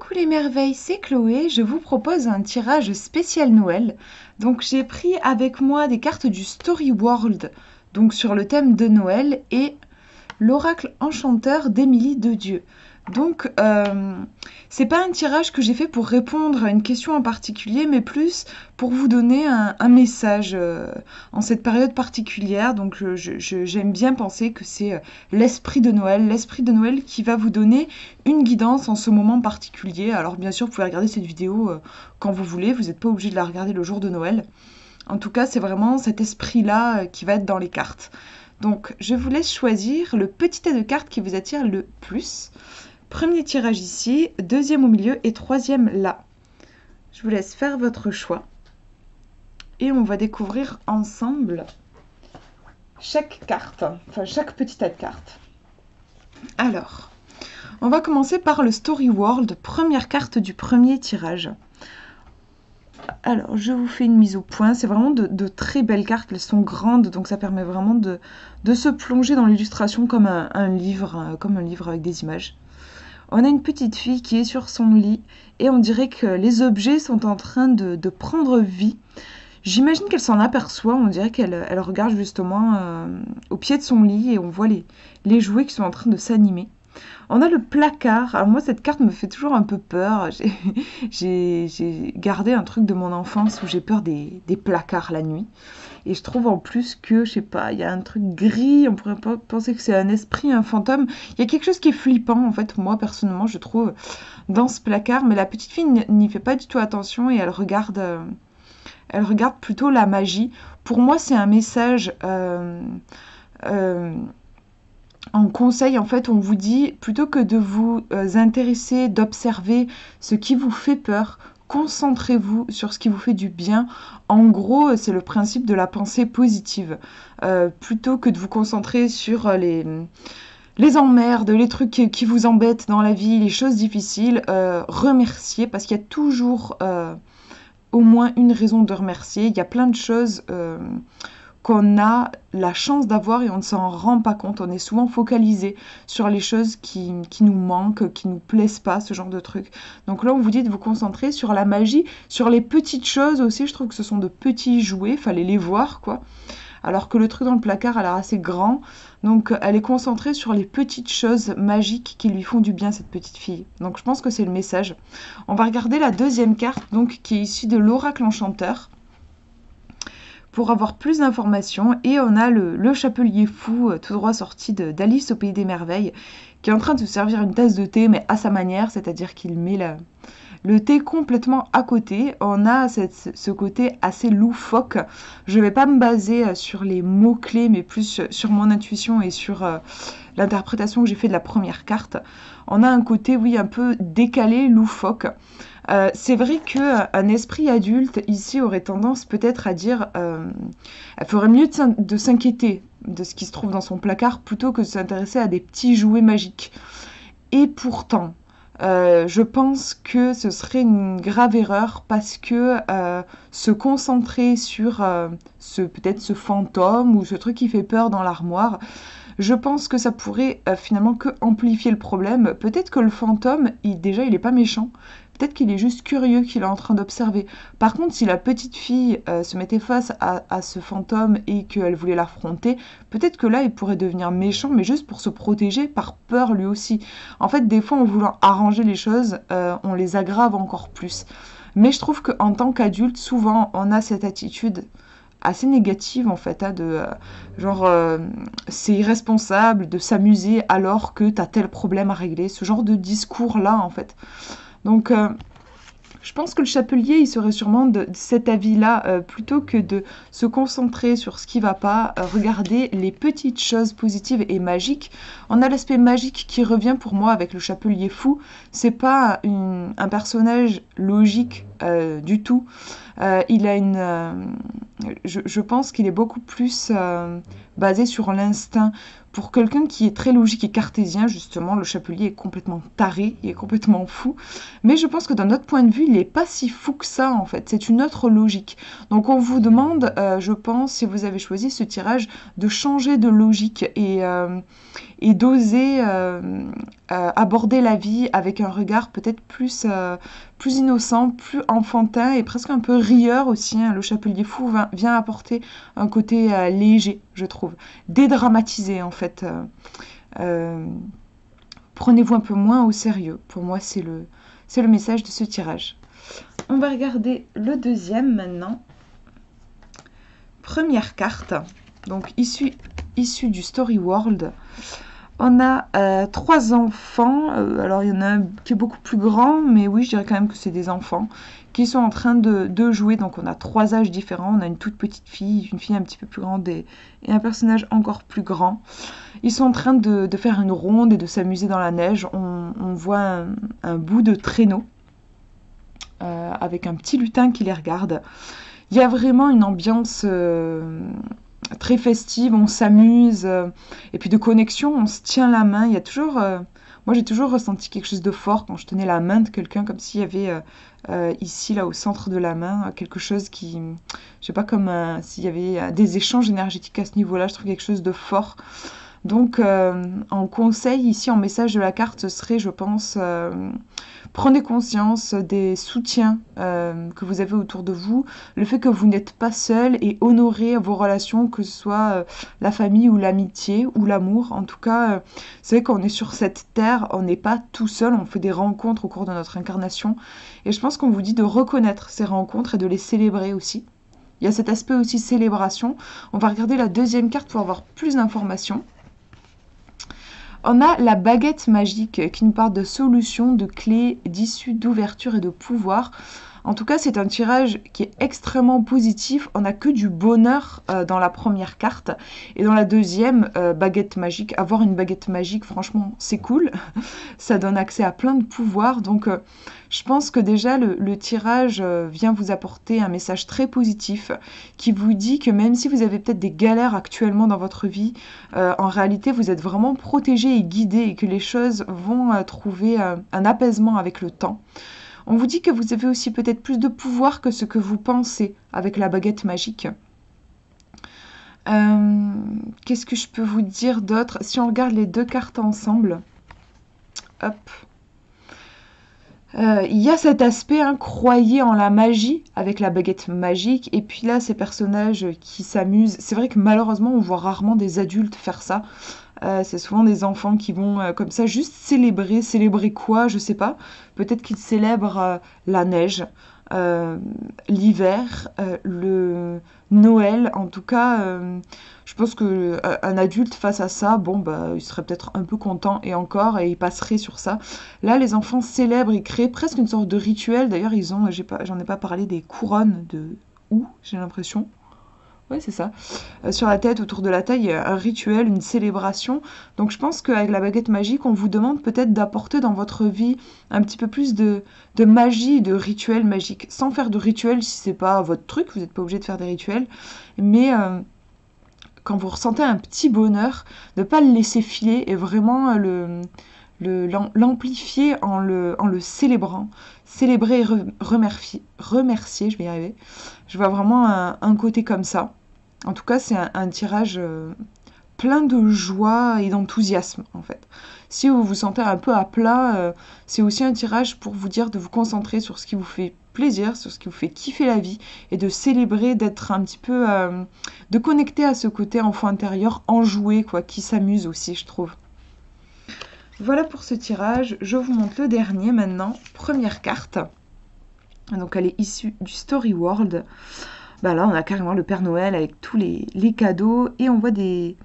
Coucou les merveilles, c'est Chloé, je vous propose un tirage spécial Noël. Donc j'ai pris avec moi des cartes du Story World, donc sur le thème de Noël, et l'oracle enchanteur d'Émilie de Dieu. Donc c'est pas un tirage que j'ai fait pour répondre à une question en particulier, mais plus pour vous donner un message en cette période particulière. Donc j'aime bien penser que c'est l'esprit de Noël qui va vous donner une guidance en ce moment particulier. Alors bien sûr, vous pouvez regarder cette vidéo quand vous voulez, vous n'êtes pas obligé de la regarder le jour de Noël. En tout cas, c'est vraiment cet esprit-là qui va être dans les cartes. Donc, je vous laisse choisir le petit tas de cartes qui vous attire le plus. Premier tirage ici, deuxième au milieu et troisième là. Je vous laisse faire votre choix. Et on va découvrir ensemble chaque carte, enfin chaque petit tas de cartes. Alors, on va commencer par le Story World, première carte du premier tirage. Alors, je vous fais une mise au point. C'est vraiment de très belles cartes. Elles sont grandes, donc ça permet vraiment de se plonger dans l'illustration comme un livre avec des images. On a une petite fille qui est sur son lit et on dirait que les objets sont en train de prendre vie. J'imagine qu'elle s'en aperçoit. On dirait qu'elle regarde justement au pied de son lit et on voit les jouets qui sont en train de s'animer. On a le placard. Alors moi, cette carte me fait toujours un peu peur. J'ai gardé un truc de mon enfance où j'ai peur des placards la nuit. Et je trouve en plus que, je sais pas, il y a un truc gris. On pourrait pas penser que c'est un esprit, un fantôme. Il y a quelque chose qui est flippant, en fait, moi, personnellement, je trouve, dans ce placard. Mais la petite fille n'y fait pas du tout attention et elle regarde plutôt la magie. Pour moi, c'est un message... en conseil, en fait, on vous dit, plutôt que de vous intéresser, d'observer ce qui vous fait peur, concentrez-vous sur ce qui vous fait du bien. En gros, c'est le principe de la pensée positive. Plutôt que de vous concentrer sur les emmerdes, les trucs qui vous embêtent dans la vie, les choses difficiles, remerciez, parce qu'il y a toujours au moins une raison de remercier. Il y a plein de choses... qu'on a la chance d'avoir et on ne s'en rend pas compte. On est souvent focalisé sur les choses qui nous manquent, qui nous plaisent pas, ce genre de trucs. Donc là, on vous dit de vous concentrer sur la magie, sur les petites choses aussi. Je trouve que ce sont de petits jouets, fallait les voir, quoi. Alors que le truc dans le placard a l'air assez grand. Donc elle est concentrée sur les petites choses magiques qui lui font du bien, cette petite fille. Donc je pense que c'est le message. On va regarder la deuxième carte, donc qui est issue de l'oracle enchanteur, pour avoir plus d'informations. Et on a le chapelier fou, tout droit sorti d'Alice au Pays des Merveilles, qui est en train de se servir une tasse de thé, mais à sa manière, c'est-à-dire qu'il met le thé complètement à côté. On a ce côté assez loufoque. Je ne vais pas me baser sur les mots-clés, mais plus sur mon intuition et sur l'interprétation que j'ai fait de la première carte. On a un côté, oui, un peu décalé, loufoque. C'est vrai qu'un esprit adulte ici aurait tendance peut-être à dire elle ferait mieux de s'inquiéter de ce qui se trouve dans son placard plutôt que de s'intéresser à des petits jouets magiques. Et pourtant, je pense que ce serait une grave erreur parce que se concentrer sur peut-être ce fantôme ou ce truc qui fait peur dans l'armoire, je pense que ça pourrait finalement que amplifier le problème. Peut-être que le fantôme, il est pas méchant. Peut-être qu'il est juste curieux, qu'il est en train d'observer. Par contre, si la petite fille se mettait face à ce fantôme et qu'elle voulait l'affronter, peut-être que là, il pourrait devenir méchant, mais juste pour se protéger, par peur lui aussi. En fait, des fois, en voulant arranger les choses, on les aggrave encore plus. Mais je trouve qu'en tant qu'adulte, souvent, on a cette attitude assez négative en fait, c'est irresponsable de s'amuser alors que t'as tel problème à régler, ce genre de discours là en fait. Donc je pense que le chapelier, il serait sûrement de cet avis-là, plutôt que de se concentrer sur ce qui va pas, regarder les petites choses positives et magiques. On a l'aspect magique qui revient pour moi avec le chapelier fou. C'est pas un personnage logique du tout. Il a je pense qu'il est beaucoup plus basé sur l'instinct. Pour quelqu'un qui est très logique et cartésien, justement, le chapelier est complètement taré, il est complètement fou. Mais je pense que d'un autre point de vue, il n'est pas si fou que ça, en fait. C'est une autre logique. Donc on vous demande, je pense, si vous avez choisi ce tirage, de changer de logique et d'oser aborder la vie avec un regard peut-être plus innocent, plus enfantin et presque un peu rieur aussi, hein. Le Chapelier Fou vient apporter un côté léger, je trouve, dédramatisé en fait. Prenez-vous un peu moins au sérieux. Pour moi, c'est le message de ce tirage. On va regarder le deuxième maintenant. Première carte, donc issue du Story World. On a 3 enfants. Alors, il y en a un qui est beaucoup plus grand, mais oui, je dirais quand même que c'est des enfants qui sont en train de jouer. Donc, on a 3 âges différents. On a une toute petite fille, une fille un petit peu plus grande et un personnage encore plus grand. Ils sont en train de faire une ronde et de s'amuser dans la neige. On voit un bout de traîneau avec un petit lutin qui les regarde. Il y a vraiment une ambiance très festive, on s'amuse, et puis de connexion, on se tient la main. Il y a toujours, moi j'ai toujours ressenti quelque chose de fort quand je tenais la main de quelqu'un, comme s'il y avait ici, là, au centre de la main, quelque chose qui, je sais pas, comme s'il y avait des échanges énergétiques à ce niveau-là. Je trouve quelque chose de fort. Donc, en conseil, ici, en message de la carte, ce serait, je pense, prenez conscience des soutiens que vous avez autour de vous, le fait que vous n'êtes pas seul et honorez vos relations, que ce soit la famille ou l'amitié ou l'amour. En tout cas, c'est vrai qu'on est sur cette terre, on n'est pas tout seul, on fait des rencontres au cours de notre incarnation. Et je pense qu'on vous dit de reconnaître ces rencontres et de les célébrer aussi. Il y a cet aspect aussi célébration. On va regarder la deuxième carte pour avoir plus d'informations. On a la baguette magique qui nous parle de solutions, de clés, d'issues, d'ouverture et de pouvoir. En tout cas, c'est un tirage qui est extrêmement positif. On n'a que du bonheur dans la première carte. Et dans la deuxième, baguette magique. Avoir une baguette magique, franchement, c'est cool. Ça donne accès à plein de pouvoirs. Donc, je pense que déjà, le tirage vient vous apporter un message très positif qui vous dit que même si vous avez peut-être des galères actuellement dans votre vie, en réalité, vous êtes vraiment protégé et guidé et que les choses vont trouver un apaisement avec le temps. On vous dit que vous avez aussi peut-être plus de pouvoir que ce que vous pensez avec la baguette magique. Qu'est-ce que je peux vous dire d'autre? Si on regarde les 2 cartes ensemble, hop. Il y a cet aspect, hein, croyez en la magie avec la baguette magique. Et puis là, ces personnages qui s'amusent. C'est vrai que malheureusement, on voit rarement des adultes faire ça. C'est souvent des enfants qui vont comme ça juste célébrer. Célébrer quoi? Je sais pas. Peut-être qu'ils célèbrent la neige, l'hiver, le Noël. En tout cas, je pense qu'un adulte face à ça, bon, bah, il serait peut-être un peu content et encore, et il passerait sur ça. Là, les enfants célèbrent, ils créent presque une sorte de rituel. D'ailleurs, j'en ai pas parlé, des couronnes de houx, j'ai l'impression. Oui, c'est ça. Sur la tête, autour de la taille, il y a un rituel, une célébration. Donc je pense qu'avec la baguette magique, on vous demande peut-être d'apporter dans votre vie un petit peu plus de magie, de rituels magiques. Sans faire de rituels si c'est pas votre truc, vous n'êtes pas obligé de faire des rituels. Mais quand vous ressentez un petit bonheur, de ne pas le laisser filer et vraiment l'amplifier en le célébrant. Célébrer et remercier, je vais y arriver. Je vois vraiment un côté comme ça. En tout cas, c'est un tirage plein de joie et d'enthousiasme, en fait. Si vous vous sentez un peu à plat, c'est aussi un tirage pour vous dire de vous concentrer sur ce qui vous fait plaisir, sur ce qui vous fait kiffer la vie, et de célébrer, d'être un petit peu... de connecter à ce côté enfant intérieur enjoué, quoi, qui s'amuse aussi, je trouve. Voilà pour ce tirage. Je vous montre le dernier maintenant. Première carte. Donc elle est issue du Story World. Bah là, on a carrément le Père Noël avec tous les cadeaux. Et on voit des...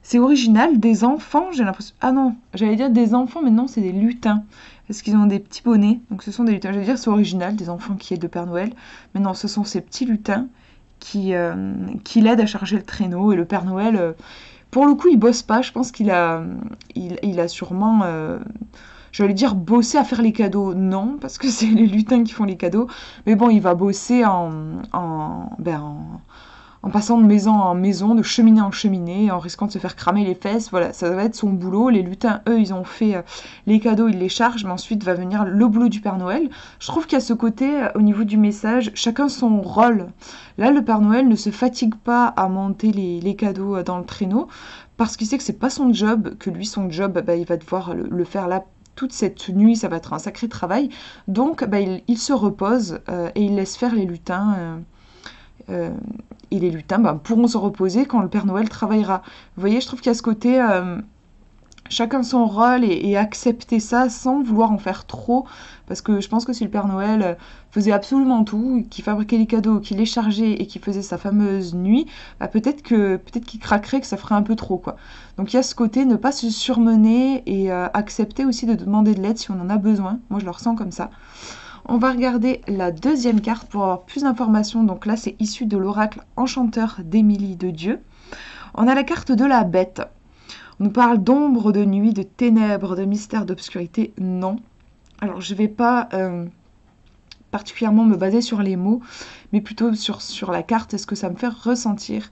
C'est original, des enfants, j'ai l'impression... Ah non, j'allais dire des enfants, mais non, c'est des lutins. Parce qu'ils ont des petits bonnets. Donc ce sont des lutins. J'allais dire c'est original, des enfants qui aident le Père Noël. Mais non, ce sont ces petits lutins qui l'aident à charger le traîneau. Et le Père Noël... pour le coup, il bosse pas. Je pense qu'il a sûrement, j'allais dire, bossé à faire les cadeaux. Non, parce que c'est les lutins qui font les cadeaux. Mais bon, il va bosser en passant de maison en maison, de cheminée en cheminée, en risquant de se faire cramer les fesses. Voilà, ça va être son boulot. Les lutins, eux, ils ont fait les cadeaux, ils les chargent, mais ensuite va venir le boulot du Père Noël. Je trouve qu'il y a ce côté, au niveau du message, chacun son rôle. Là, le Père Noël ne se fatigue pas à monter les cadeaux dans le traîneau, parce qu'il sait que c'est pas son job, que lui, son job, bah, il va devoir le faire là toute cette nuit, ça va être un sacré travail. Donc, bah, il se repose et il laisse faire les lutins. Et les lutins bah, pourront se reposer quand le Père Noël travaillera. Vous voyez, je trouve qu'il y a ce côté chacun son rôle et accepter ça sans vouloir en faire trop. Parce que je pense que si le Père Noël faisait absolument tout, qu'il fabriquait les cadeaux, qu'il les chargeait et qu'il faisait sa fameuse nuit, bah peut-être qu'il craquerait, que ça ferait un peu trop, quoi. Donc il y a ce côté, ne pas se surmener et accepter aussi de demander de l'aide si on en a besoin. Moi, je le ressens comme ça. On va regarder la deuxième carte pour avoir plus d'informations. Donc là, c'est issu de l'oracle enchanteur d'Émilie de Dieu. On a la carte de la bête. On nous parle d'ombre, de nuit, de ténèbres, de mystère, d'obscurité. Non. Alors, je ne vais pas particulièrement me baser sur les mots, mais plutôt sur la carte, ce que ça me fait ressentir.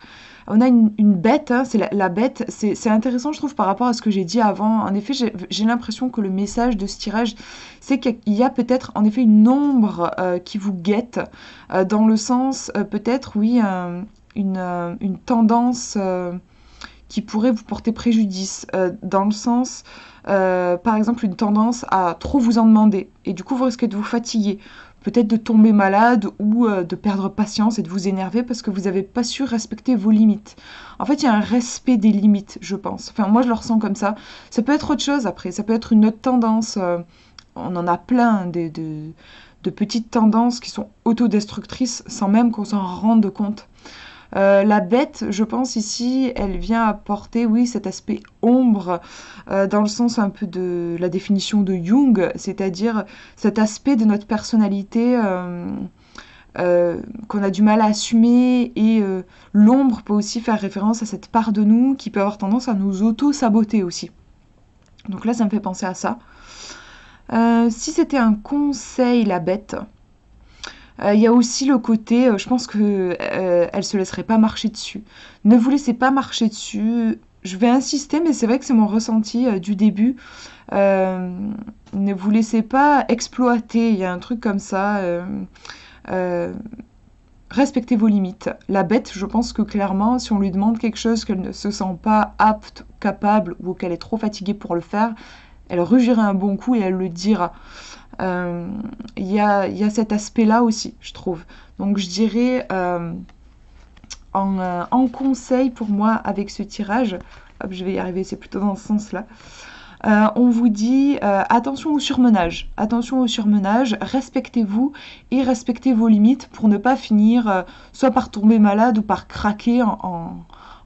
On a une bête, hein, c'est la bête, c'est intéressant je trouve par rapport à ce que j'ai dit avant. En effet, j'ai l'impression que le message de ce tirage, c'est qu'il y a peut-être en effet une ombre qui vous guette, dans le sens peut-être, oui, une tendance qui pourrait vous porter préjudice, dans le sens, par exemple, une tendance à trop vous en demander, et du coup vous risquez de vous fatiguer, peut-être de tomber malade ou de perdre patience et de vous énerver parce que vous n'avez pas su respecter vos limites. En fait, il y a un respect des limites, je pense. Enfin, moi, je le ressens comme ça. Ça peut être autre chose après, ça peut être une autre tendance. On en a plein de petites tendances qui sont autodestructrices sans même qu'on s'en rende compte. La bête, je pense ici, elle vient apporter, oui, cet aspect ombre, dans le sens un peu de la définition de Jung, c'est-à-dire cet aspect de notre personnalité qu'on a du mal à assumer, et l'ombre peut aussi faire référence à cette part de nous qui peut avoir tendance à nous auto-saboter aussi. Donc là, ça me fait penser à ça. Si c'était un conseil, la bête, il y a aussi le côté, je pense que elle se laisserait pas marcher dessus. Ne vous laissez pas marcher dessus. Je vais insister, mais c'est vrai que c'est mon ressenti du début. Ne vous laissez pas exploiter. Il y a un truc comme ça. Respectez vos limites. La bête, je pense que clairement, si on lui demande quelque chose qu'elle ne se sent pas apte, capable, ou qu'elle est trop fatiguée pour le faire, elle rugira un bon coup et elle le dira. Il y a cet aspect-là aussi, je trouve. Donc je dirais en conseil pour moi avec ce tirage, hop, je vais y arriver, c'est plutôt dans ce sens-là. On vous dit attention au surmenage, respectez-vous et respectez vos limites pour ne pas finir soit par tomber malade ou par craquer en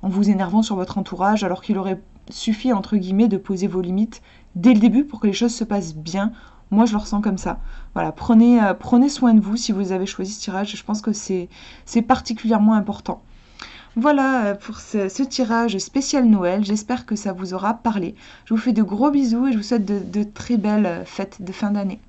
vous énervant sur votre entourage, alors qu'il aurait suffi, entre guillemets, de poser vos limites dès le début pour que les choses se passent bien. Moi, je le ressens comme ça. Voilà, prenez soin de vous si vous avez choisi ce tirage. Je pense que c'est particulièrement important. Voilà pour ce tirage spécial Noël. J'espère que ça vous aura parlé. Je vous fais de gros bisous et je vous souhaite de très belles fêtes de fin d'année.